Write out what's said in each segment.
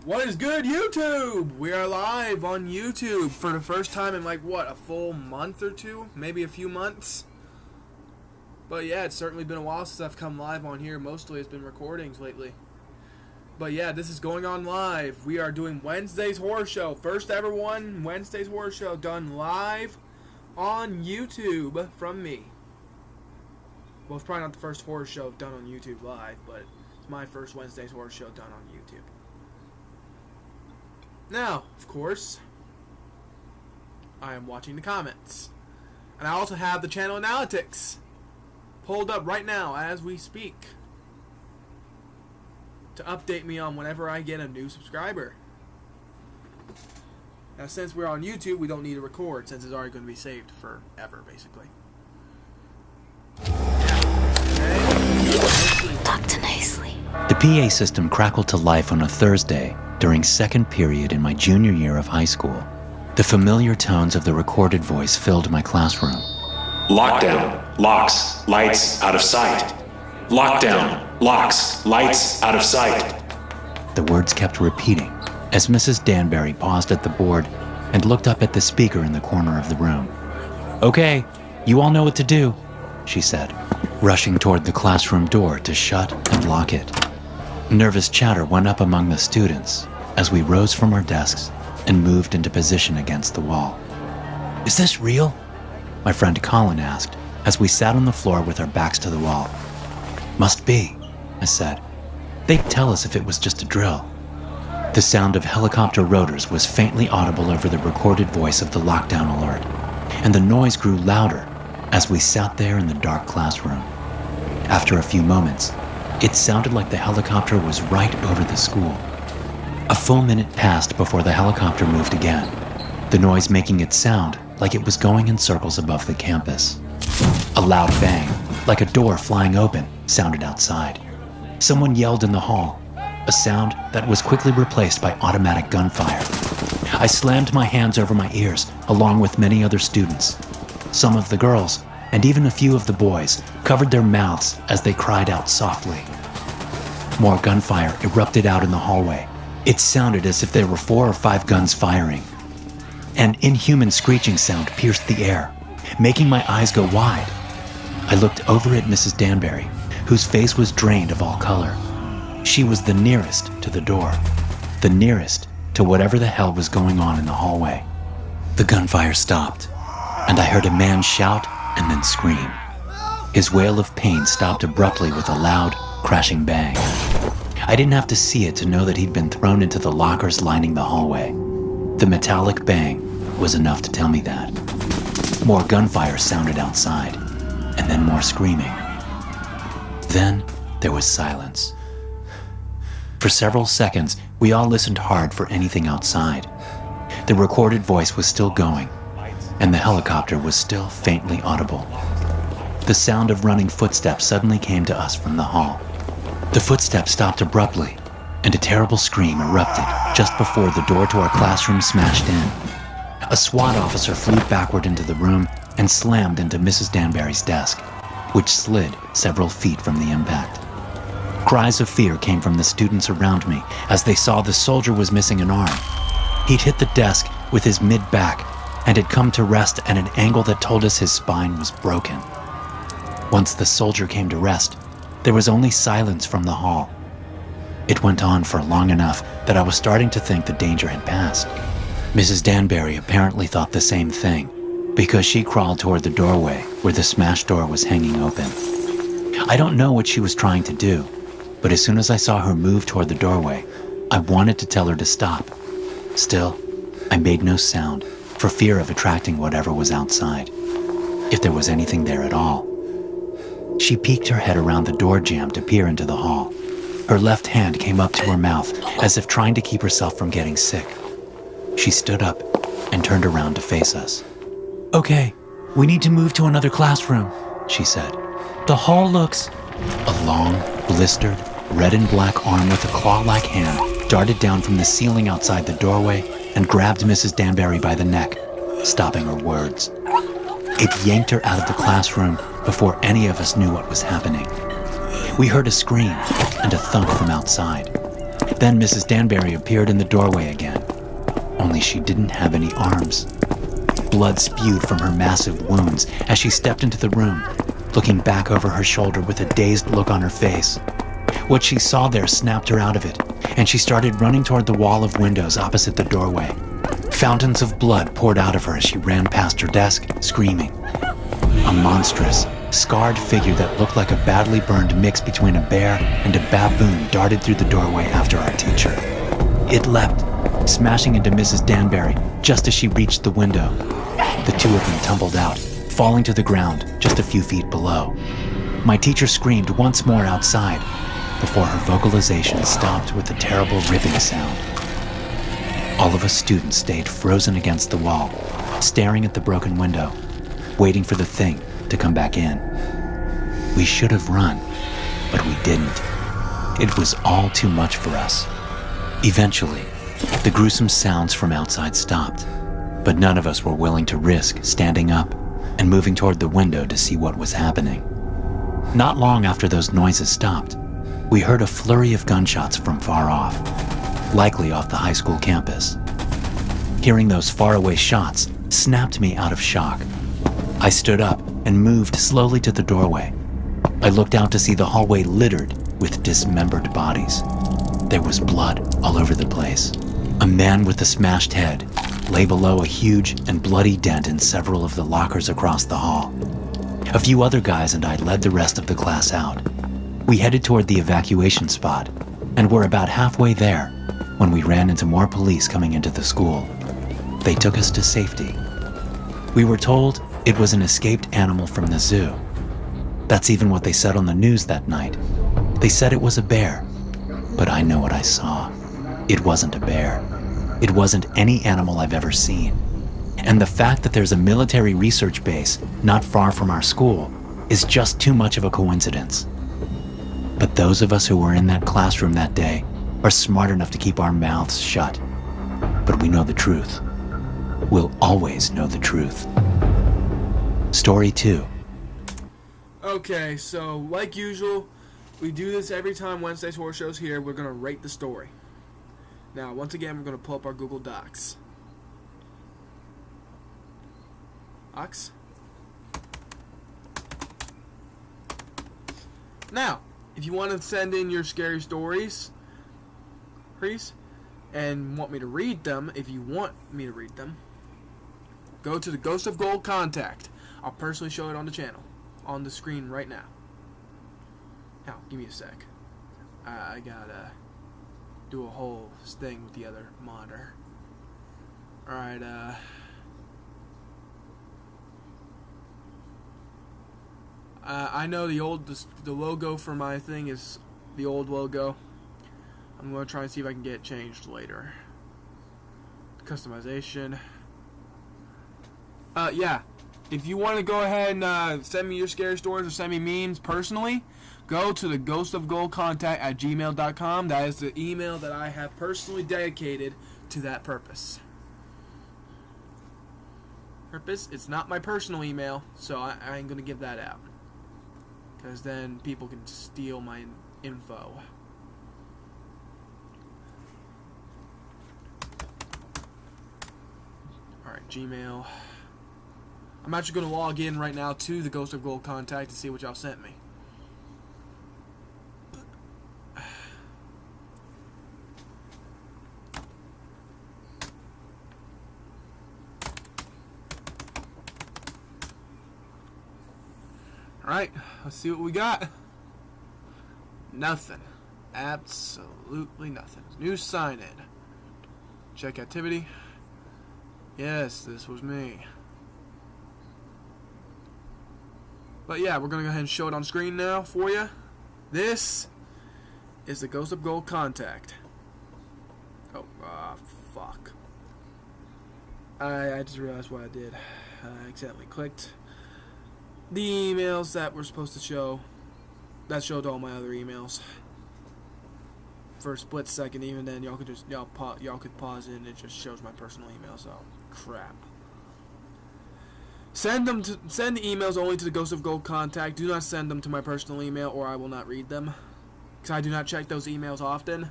What is good, YouTube? We are live on YouTube for the first time in a full month or two? Maybe a few months? But yeah, it's certainly been a while since I've come live on here. Mostly it's been recordings lately. But yeah, this is going on live. We are doing Wednesday's Horror Show. First ever one, Wednesday's Horror Show done live on YouTube from me. Well, it's probably not the first horror show done on YouTube live, but it's my first Wednesday's Horror Show done on YouTube. Now, of course, I am watching the comments. And I also have the channel analytics pulled up right now as we speak to update me on whenever I get a new subscriber. Now, since we're on YouTube, we don't need to record since it's already going to be saved forever, basically. Talk nicely. The PA system crackled to life on a Thursday during second period in my junior year of high school. The familiar tones of the recorded voice filled my classroom. Lockdown, locks, lights, out of sight. Lockdown, locks, lights, out of sight. The words kept repeating as Mrs. Danbury paused at the board and looked up at the speaker in the corner of the room. "Okay, you all know what to do," she said, rushing toward the classroom door to shut and lock it. Nervous chatter went up among the students as we rose from our desks and moved into position against the wall. "Is this real?" my friend Colin asked as we sat on the floor with our backs to the wall. "Must be," I said. "They'd tell us if it was just a drill." The sound of helicopter rotors was faintly audible over the recorded voice of the lockdown alert, and the noise grew louder as we sat there in the dark classroom. After a few moments, it sounded like the helicopter was right over the school. A full minute passed before the helicopter moved again, the noise making it sound like it was going in circles above the campus. A loud bang, like a door flying open, sounded outside. Someone yelled in the hall, a sound that was quickly replaced by automatic gunfire. I slammed my hands over my ears, along with many other students. Some of the girls, and even a few of the boys, covered their mouths as they cried out softly. More gunfire erupted out in the hallway. It sounded as if there were 4 or 5 guns firing. An inhuman screeching sound pierced the air, making my eyes go wide. I looked over at Mrs. Danbury, whose face was drained of all color. She was the nearest to the door, the nearest to whatever the hell was going on in the hallway. The gunfire stopped, and I heard a man shout and then scream. His wail of pain stopped abruptly with a loud, crashing bang. I didn't have to see it to know that he'd been thrown into the lockers lining the hallway. The metallic bang was enough to tell me that. More gunfire sounded outside, and then more screaming. Then there was silence. For several seconds, we all listened hard for anything outside. The recorded voice was still going, and the helicopter was still faintly audible. The sound of running footsteps suddenly came to us from the hall. The footsteps stopped abruptly, and a terrible scream erupted just before the door to our classroom smashed in. A SWAT officer flew backward into the room and slammed into Mrs. Danbury's desk, which slid several feet from the impact. Cries of fear came from the students around me as they saw the soldier was missing an arm. He'd hit the desk with his mid-back and had come to rest at an angle that told us his spine was broken. Once the soldier came to rest, there was only silence from the hall. It went on for long enough that I was starting to think the danger had passed. Mrs. Danbury apparently thought the same thing, because she crawled toward the doorway where the smashed door was hanging open. I don't know what she was trying to do, but as soon as I saw her move toward the doorway, I wanted to tell her to stop. Still, I made no sound for fear of attracting whatever was outside, if there was anything there at all. She peeked her head around the door jamb to peer into the hall. Her left hand came up to her mouth as if trying to keep herself from getting sick. She stood up and turned around to face us. "Okay, we need to move to another classroom," she said. "The hall looks..." A long, blistered, red and black arm with a claw-like hand darted down from the ceiling outside the doorway and grabbed Mrs. Danbury by the neck, stopping her words. It yanked her out of the classroom before any of us knew what was happening. We heard a scream and a thunk from outside. Then Mrs. Danbury appeared in the doorway again, only she didn't have any arms. Blood spewed from her massive wounds as she stepped into the room, looking back over her shoulder with a dazed look on her face. What she saw there snapped her out of it, and she started running toward the wall of windows opposite the doorway. Fountains of blood poured out of her as she ran past her desk, screaming. A monstrous, scarred figure that looked like a badly burned mix between a bear and a baboon darted through the doorway after our teacher. It leapt, smashing into Mrs. Danbury just as she reached the window. The two of them tumbled out, falling to the ground just a few feet below. My teacher screamed once more outside before her vocalization stopped with a terrible ripping sound. All of us students stayed frozen against the wall, staring at the broken window, waiting for the thing to come back in. We should have run, but we didn't. It was all too much for us. Eventually, the gruesome sounds from outside stopped, but none of us were willing to risk standing up and moving toward the window to see what was happening. Not long after those noises stopped, we heard a flurry of gunshots from far off, likely off the high school campus. Hearing those faraway shots snapped me out of shock. I stood up and moved slowly to the doorway. I looked out to see the hallway littered with dismembered bodies. There was blood all over the place. A man with a smashed head lay below a huge and bloody dent in several of the lockers across the hall. A few other guys and I led the rest of the class out. We headed toward the evacuation spot and were about halfway there when we ran into more police coming into the school. They took us to safety. We were told it was an escaped animal from the zoo. That's even what they said on the news that night. They said it was a bear, but I know what I saw. It wasn't a bear. It wasn't any animal I've ever seen. And the fact that there's a military research base not far from our school is just too much of a coincidence. But those of us who were in that classroom that day are smart enough to keep our mouths shut. But we know the truth. We'll always know the truth. Story 2. Okay, so like usual, we do this every time Wednesday's Horror Show's here. We're going to rate the story. Now, once again, we're going to pull up our Google Docs. Ox? Now, if you want to send in your scary stories, please, and want me to read them, if you want me to read them, go to the Ghost of Gold contact. I'll personally show it on the channel, on the screen right now. Now, give me a sec. I gotta do a whole thing with the other monitor. Alright, I know the logo for my thing is the old logo. I'm going to try and see if I can get it changed later. Customization. Yeah. If you want to go ahead and send me your scary stories or send me memes personally, go to the ghostofgoldcontact@gmail.com. That is the email that I have personally dedicated to that purpose. It's not my personal email, so I ain't going to give that out. Because then people can steal my info. Alright, Gmail. I'm actually going to log in right now to the Ghost of Gold contact to see what y'all sent me. Alright, let's see what we got. Nothing. Absolutely nothing. New sign in. Check activity. Yes, this was me. But yeah, we're going to go ahead and show it on screen now for you. This is the Ghost of Gold contact. Oh, fuck. I just realized what I did. I accidentally clicked the emails that were supposed to show. That showed all my other emails. For a split second, even then, y'all could pause it and it just shows my personal emails. Oh, crap. Send the emails only to the Ghost of Gold contact. Do not send them to my personal email or I will not read them. Because I do not check those emails often.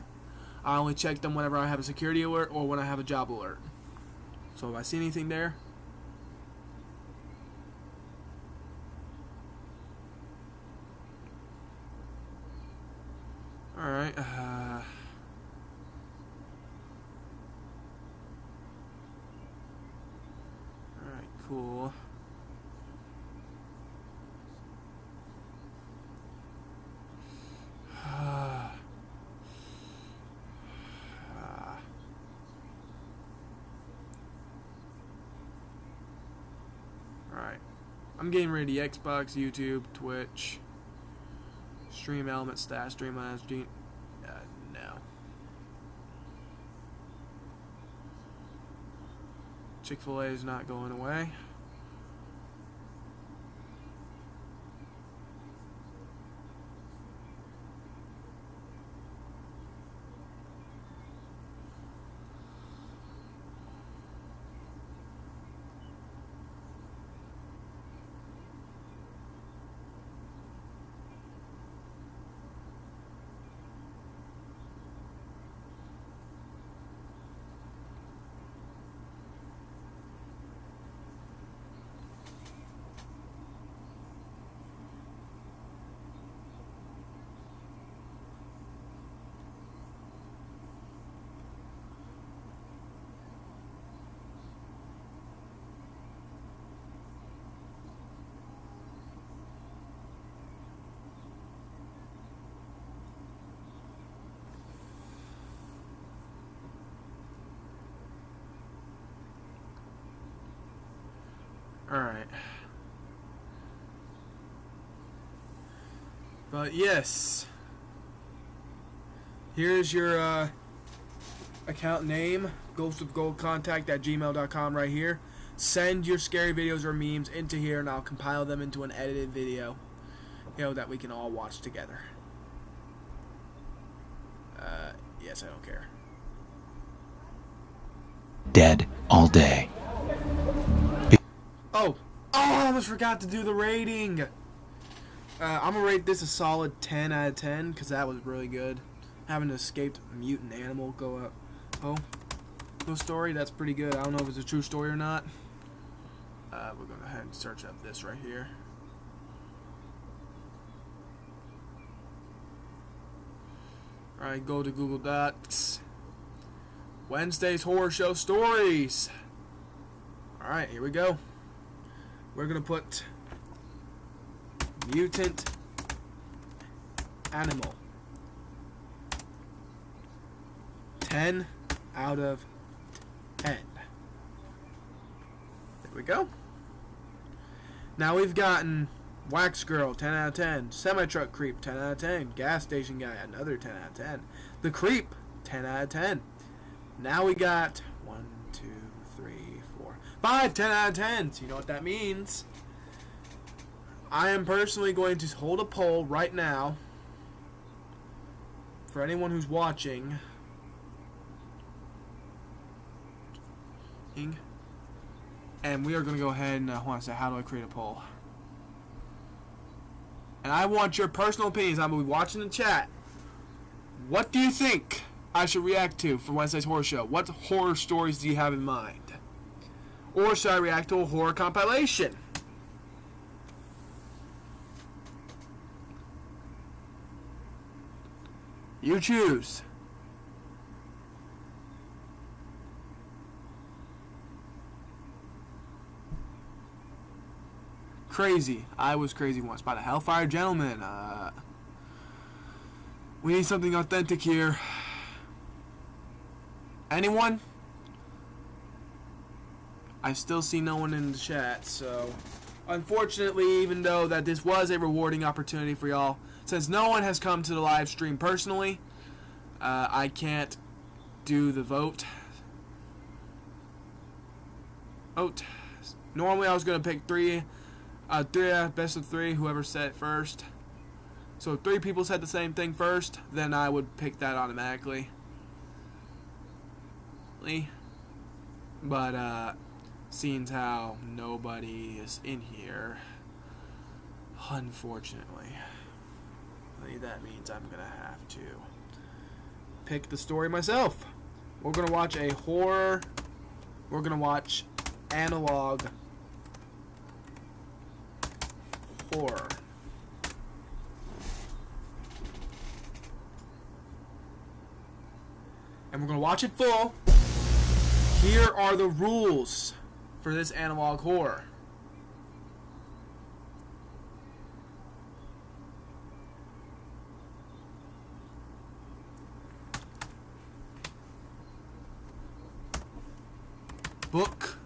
I only check them whenever I have a security alert or when I have a job alert. So if I see anything there, alright, alright, cool. Alright. I'm getting ready to Xbox, YouTube, Twitch, Stream Element, Stats, Streamlabs, no. Chick-fil-A is not going away. Alright. But yes. Here's your account name, ghostofgoldcontact@gmail.com right here. Send your scary videos or memes into here and I'll compile them into an edited video, that we can all watch together. Yes, I don't care. Dead all day. Oh, I almost forgot to do the rating. I'm gonna rate this a solid 10 out of 10 because that was really good. Having an escaped mutant animal go up. Oh, no story. That's pretty good. I don't know if it's a true story or not. We're gonna go ahead and search up this right here. Alright, go to Google Docs. Wednesday's Horror Show Stories. Alright, here we go. We're gonna put mutant animal. 10 out of 10. There we go. Now we've gotten Wax Girl, 10 out of 10. Semi-Truck Creep, 10 out of 10. Gas Station Guy, another 10 out of 10. The Creep, 10 out of 10. Now we got 1, 2, 3, 4, 5, 10 out of 10. So you know what that means. I am personally going to hold a poll right now for anyone who's watching. And we are going to go ahead and hold on a second. How do I create a poll? And I want your personal opinions. I'm going to be watching the chat. What do you think I should react to for Wednesday's Horror Show? What horror stories do you have in mind? Or should I react to a horror compilation? You choose. Crazy. I was crazy once by the Hellfire Gentleman. We need something authentic here. Anyone? I still see no one in the chat, so unfortunately, even though that this was a rewarding opportunity for y'all, since no one has come to the live stream personally, I can't do the vote. Normally I was going to pick three best of three, whoever said it first. So if 3 people said the same thing first, then I would pick that automatically. But seeing how nobody is in here, unfortunately, that means I'm gonna have to pick the story myself. We're gonna watch a horror. We're gonna watch analog horror. And we're gonna watch it full. Here are the rules for this analog horror. Book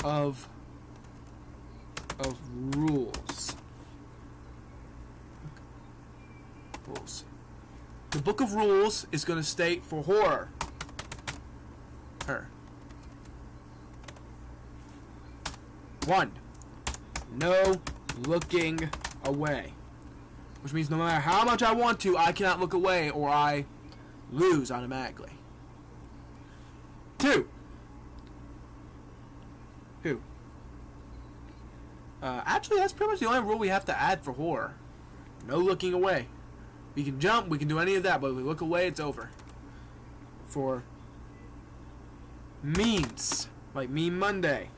of rules. The book of rules is going to state for horror. 1. No looking away. Which means no matter how much I want to, I cannot look away or I lose automatically. 2. Actually, that's pretty much the only rule we have to add for horror. No looking away. We can jump, we can do any of that, but if we look away, it's over. For memes, like Meme Monday.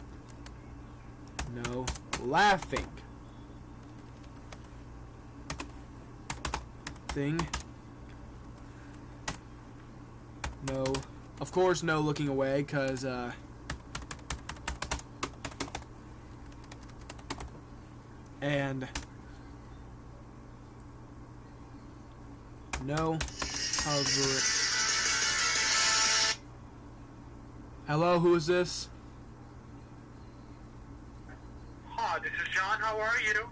No laughing. Thing. No. Of course, no looking away, because, and no cover. Hello, who is this? This is John. How are you?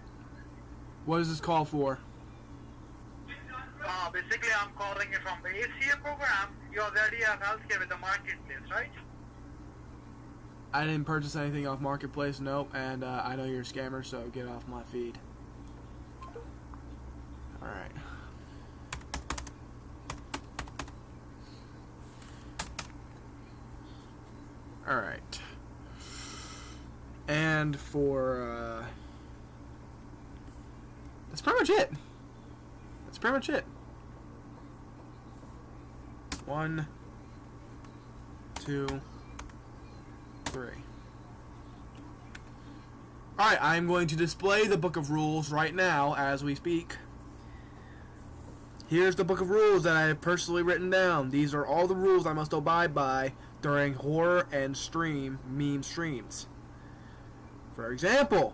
What is this call for? Basically, I'm calling you from the ACA program. You already have healthcare with the marketplace, right? I didn't purchase anything off Marketplace, nope, and I know you're a scammer, so get off my feed. Alright. Alright. And for, that's pretty much it. That's pretty much it. 1, 2, 3. Alright, I'm going to display the book of rules right now as we speak. Here's the book of rules that I have personally written down. These are all the rules I must abide by during horror and meme streams. For example,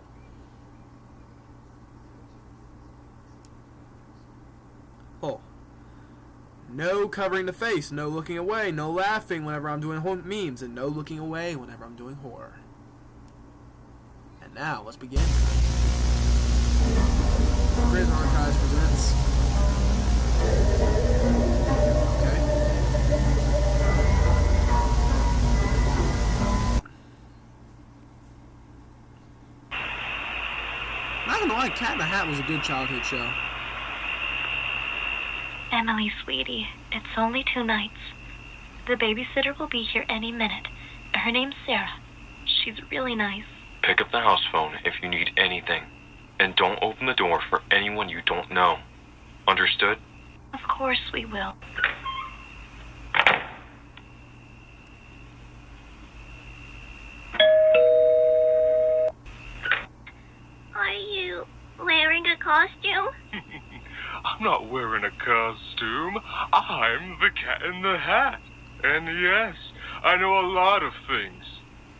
no covering the face, no looking away, no laughing whenever I'm doing memes, and no looking away whenever I'm doing horror. And now, let's begin. Prison Archives presents. Okay. Not gonna lie, Cat in the Hat was a good childhood show. Emily, sweetie, it's only 2 nights. The babysitter will be here any minute. Her name's Sarah. She's really nice. Pick up the house phone if you need anything. And don't open the door for anyone you don't know. Understood? Of course we will. Are you wearing a costume? I'm not wearing a costume. I'm the Cat in the Hat. And yes, I know a lot of things.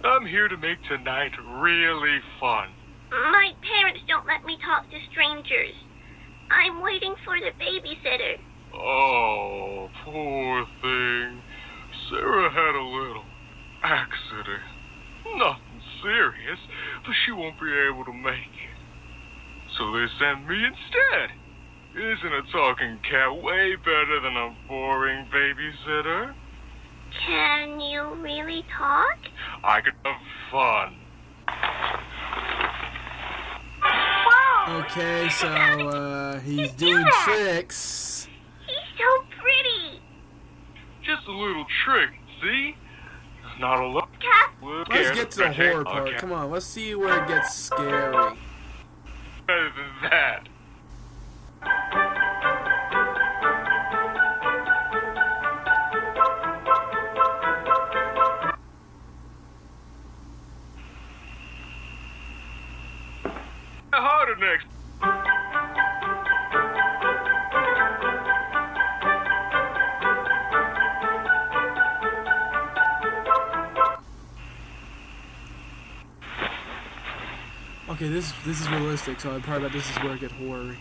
I'm here to make tonight really fun. My parents don't let me talk to strangers. I'm waiting for the babysitter. Oh, poor thing. Sarah had a little accident. Nothing serious, but she won't be able to make it. So they sent me instead. Isn't a talking cat way better than a boring babysitter? Can you really talk? I could have fun. Whoa! Okay, so, he's doing tricks. He's so pretty. Just a little trick, see? Not a lot. Cat. Let's get to the horror part. Come on, let's see where it gets scary. Better than that. next. Okay, this is realistic, so I probably bet this is where I get horror.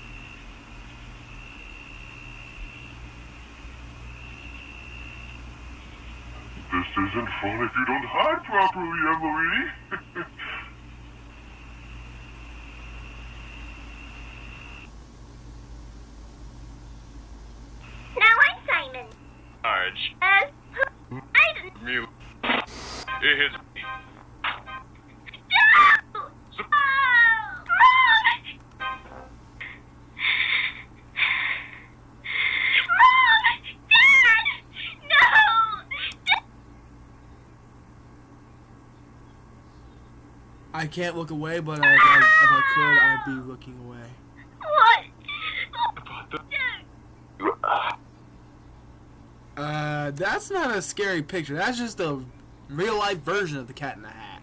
This isn't fun if you don't hide properly, Emily. Now I'm Simon. Marge. I didn't. Me. It hits me. No! I can't look away, but if I could, I'd be looking away. What? That's not a scary picture. That's just a real-life version of the Cat in the Hat.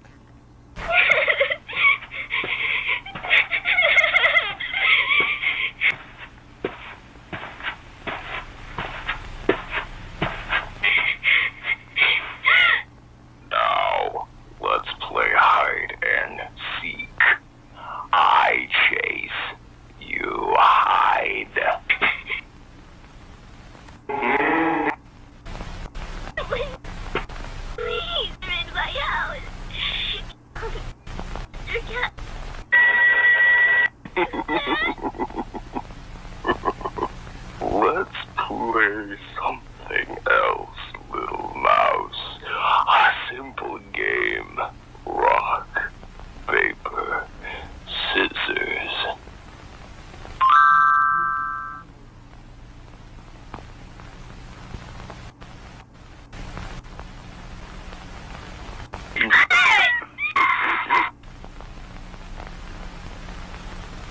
Now, let's play hide and seek. I chase, you hide. Please, you're in my house. Your cat. Let's play something else, little mouse. A simple game. Rock, paper, scissors.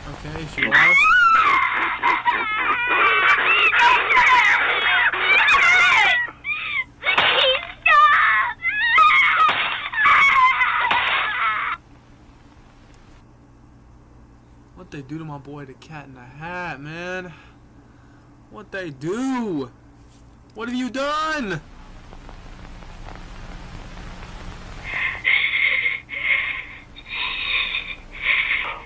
Okay, she lost. Please stop! What they do to my boy, the Cat in the Hat, man? What they do? What have you done?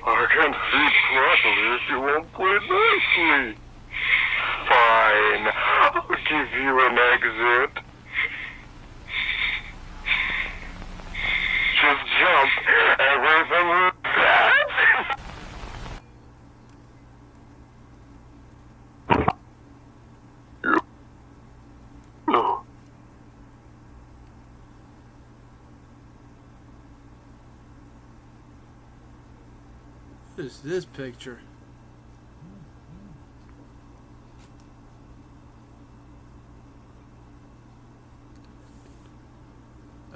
I can't see properly if you won't play nicely. Fine, I'll give you an exit. Just jump away from that. No. What is this picture?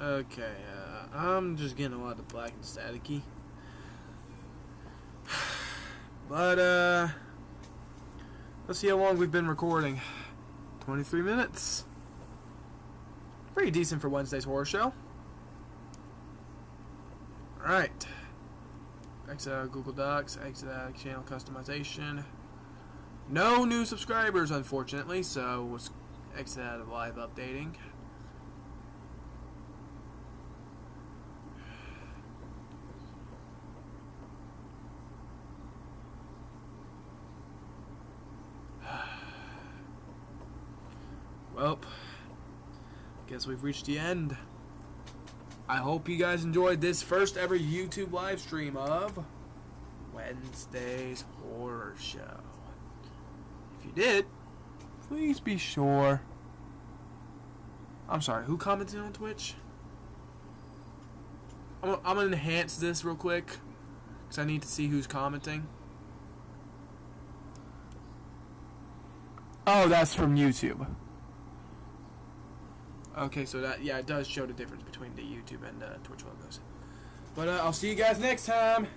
Okay, I'm just getting a lot of black and staticky. But, let's see how long we've been recording. 23 minutes. Pretty decent for Wednesday's horror show. Alright. Exit out of Google Docs, exit out of channel customization. No new subscribers, unfortunately, so let's exit out of live updating. Well, guess we've reached the end. I hope you guys enjoyed this first ever YouTube live stream of Wednesday's Horror Show. If you did, please be sure. I'm sorry, who commented on Twitch? I'm gonna enhance this real quick because I need to see who's commenting. Oh, that's from YouTube. Okay, so that, yeah, it does show the difference between the YouTube and Twitch logos. But I'll see you guys next time.